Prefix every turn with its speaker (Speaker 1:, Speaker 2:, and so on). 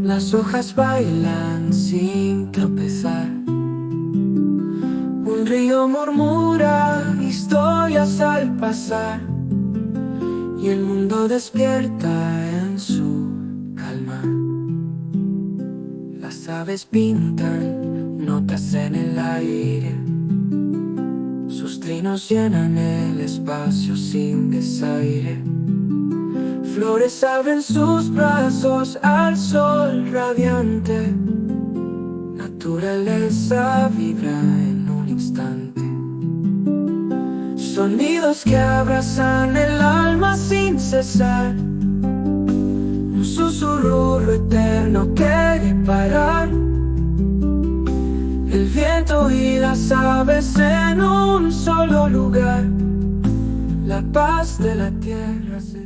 Speaker 1: Las hojas bailan sin tropezar. Un río murmura historias al pasar, y el mundo despierta en su calma. Las aves pintan notas en el aire, sus trinos llenan el espacio sin desaire. Flores abren sus brazos al sol radiante, naturaleza vibra en un instante. Sonidos que abrazan el alma sin cesar, un susurro eterno quiere parar. El viento y las aves en un solo lugar, la paz de la tierra se